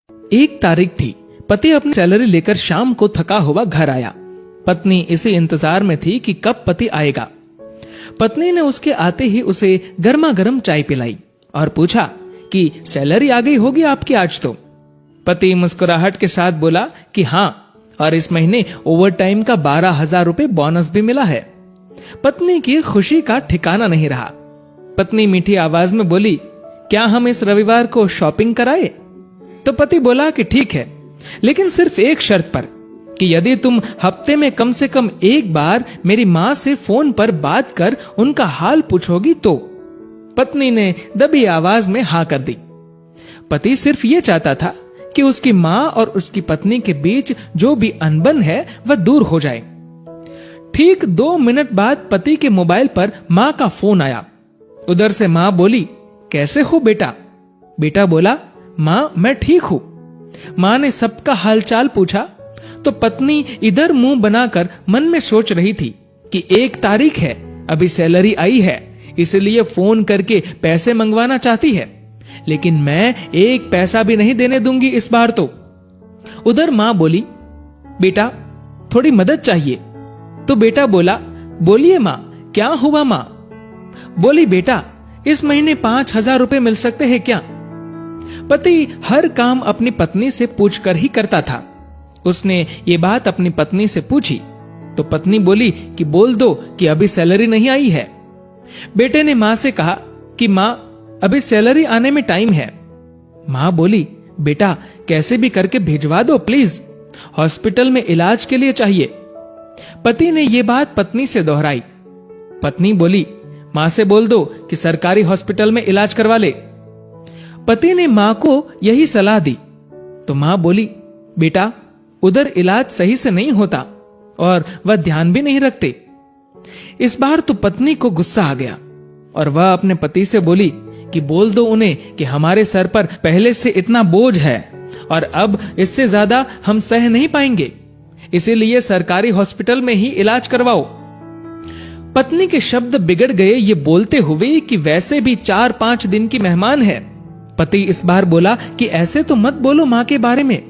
एक तारीख थी। पति अपनी सैलरी लेकर शाम को थका हुआ घर आया। पत्नी इसी इंतजार में थी कि कब पति आएगा। पत्नी ने उसके आते ही उसे गर्मा गर्म चाय पिलाई और पूछा कि सैलरी आ गई होगी आपकी आज तो। पति मुस्कुराहट के साथ बोला कि हाँ, और इस महीने ओवर टाइम का 12,000 रुपए बोनस भी मिला है। पत्नी की खुशी का ठिकाना नहीं रहा। पत्नी मीठी आवाज में बोली, क्या हम इस रविवार को शॉपिंग कराए? तो पति बोला कि ठीक है, लेकिन सिर्फ एक शर्त पर, कि यदि तुम हफ्ते में कम से कम एक बार मेरी माँ से फोन पर बात कर उनका हाल पूछोगी तो। पत्नी ने दबी आवाज में हाँ कर दी। पति सिर्फ ये चाहता था कि उसकी माँ और उसकी पत्नी के बीच जो भी अनबन है वह दूर हो जाए। ठीक 2 मिनट बाद पति के मोबाइल पर माँ का फोन आया। उधर से माँ बोली, कैसे हो बेटा? बेटा बोला, माँ मैं ठीक हूं। माँ ने सबका हालचाल पूछा तो पत्नी इधर मुंह बनाकर मन में सोच रही थी कि 1 तारीख है, अभी सैलरी आई है, इसलिए फोन करके पैसे मंगवाना चाहती है, लेकिन मैं 1 पैसा भी नहीं देने दूंगी इस बार तो। उधर माँ बोली, बेटा थोड़ी मदद चाहिए। तो बेटा बोला, बोलिए माँ, क्या हुआ माँ? बोली, बेटा इस महीने 5,000 रुपए मिल सकते हैं क्या? पति हर काम अपनी पत्नी से पूछकर ही करता था। उसने ये बात अपनी पत्नी से पूछी तो पत्नी बोली कि बोल दो कि अभी सैलरी नहीं आई है। बेटे ने माँ से कहा कि माँ अभी सैलरी आने में टाइम है। माँ बोली, बेटा कैसे भी करके भिजवा दो प्लीज, हॉस्पिटल में इलाज के लिए चाहिए। पति ने ये बात पत्नी से दोहराई। पत्नी बोली, माँ से बोल दो कि सरकारी हॉस्पिटल में इलाज करवा ले। पति ने माँ को यही सलाह दी तो माँ बोली, बेटा उधर इलाज सही से नहीं होता और वह ध्यान भी नहीं रखते। इस बार तो पत्नी को गुस्सा आ गया और वह अपने पति से बोली कि बोल दो उन्हें कि हमारे सर पर पहले से इतना बोझ है और अब इससे ज्यादा हम सह नहीं पाएंगे, इसीलिए सरकारी हॉस्पिटल में ही इलाज करवाओ। पत्नी के शब्द बिगड़ गए ये बोलते हुए कि वैसे भी 4-5 दिन की मेहमान है। पति इस बार बोला कि ऐसे तो मत बोलो माँ के बारे में।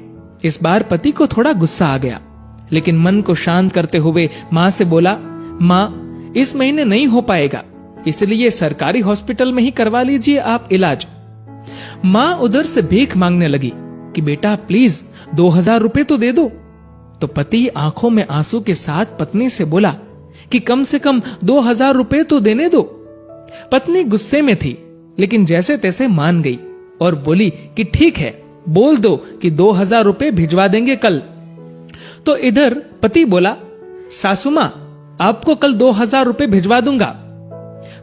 इस बार पति को थोड़ा गुस्सा आ गया, लेकिन मन को शांत करते हुए माँ से बोला, माँ इस महीने नहीं हो पाएगा, इसलिए सरकारी हॉस्पिटल में ही करवा लीजिए आप इलाज। माँ उधर से भीख मांगने लगी कि बेटा प्लीज 2,000 रुपए तो दे दो। तो पति आंखों में आंसू के साथ पत्नी से बोला कि कम से कम 2,000 रुपए तो देने दो। पत्नी गुस्से में थी, लेकिन जैसे तैसे मान गई और बोली कि ठीक है, बोल दो कि 2,000 रुपए भिजवा देंगे कल। तो इधर पति बोला, सासू माँ आपको कल 2,000 रुपए भिजवा दूंगा।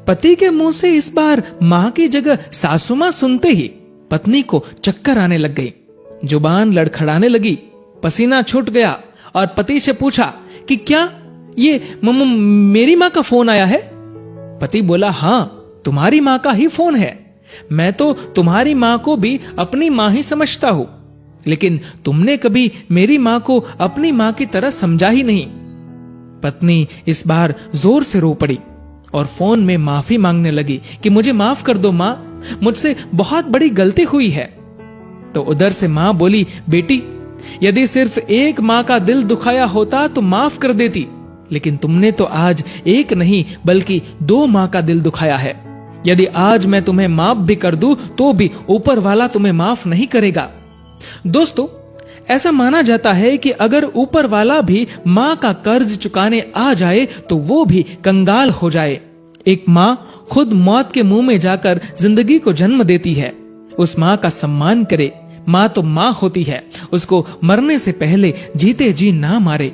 पति के मुंह से इस बार माँ की जगह सासू माँ सुनते ही पत्नी को चक्कर आने लग गई, जुबान लड़खड़ाने लगी, पसीना छूट गया और पति से पूछा कि क्या ये मेरी माँ का फोन आया है? पति बोला, हाँ तुम्हारी माँ का ही फोन है। मैं तो तुम्हारी माँ को भी अपनी माँ ही समझता हूं, लेकिन तुमने कभी मेरी माँ को अपनी माँ की तरह समझा ही नहीं। पत्नी इस बार जोर से रो पड़ी और फोन में माफी मांगने लगी कि मुझे माफ कर दो माँ, मुझसे बहुत बड़ी गलती हुई है। तो उधर से माँ बोली, बेटी यदि सिर्फ एक माँ का दिल दुखाया होता तो माफ कर देती, लेकिन तुमने तो आज एक नहीं बल्कि 2 माँ का दिल दुखाया है। यदि आज मैं तुम्हें माफ भी कर दूं तो भी ऊपर वाला तुम्हें माफ नहीं करेगा। दोस्तों, ऐसा माना जाता है कि अगर ऊपर वाला भी माँ का कर्ज चुकाने आ जाए तो वो भी कंगाल हो जाए। एक माँ खुद मौत के मुंह में जाकर जिंदगी को जन्म देती है। उस माँ का सम्मान करे। माँ तो माँ होती है, उसको मरने से पहले जीते जी ना मारे।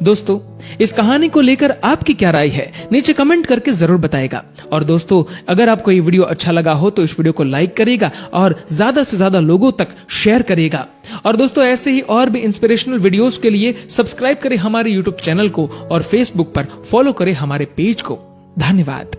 दोस्तों, इस कहानी को लेकर आपकी क्या राय है नीचे कमेंट करके जरूर बताएगा। और दोस्तों, अगर आपको ये वीडियो अच्छा लगा हो तो इस वीडियो को लाइक करेगा और ज्यादा से ज्यादा लोगों तक शेयर करेगा। और दोस्तों, ऐसे ही और भी इंस्पिरेशनल वीडियोस के लिए सब्सक्राइब करें हमारे यूट्यूब चैनल को और फेसबुक पर फॉलो करें हमारे पेज को। धन्यवाद।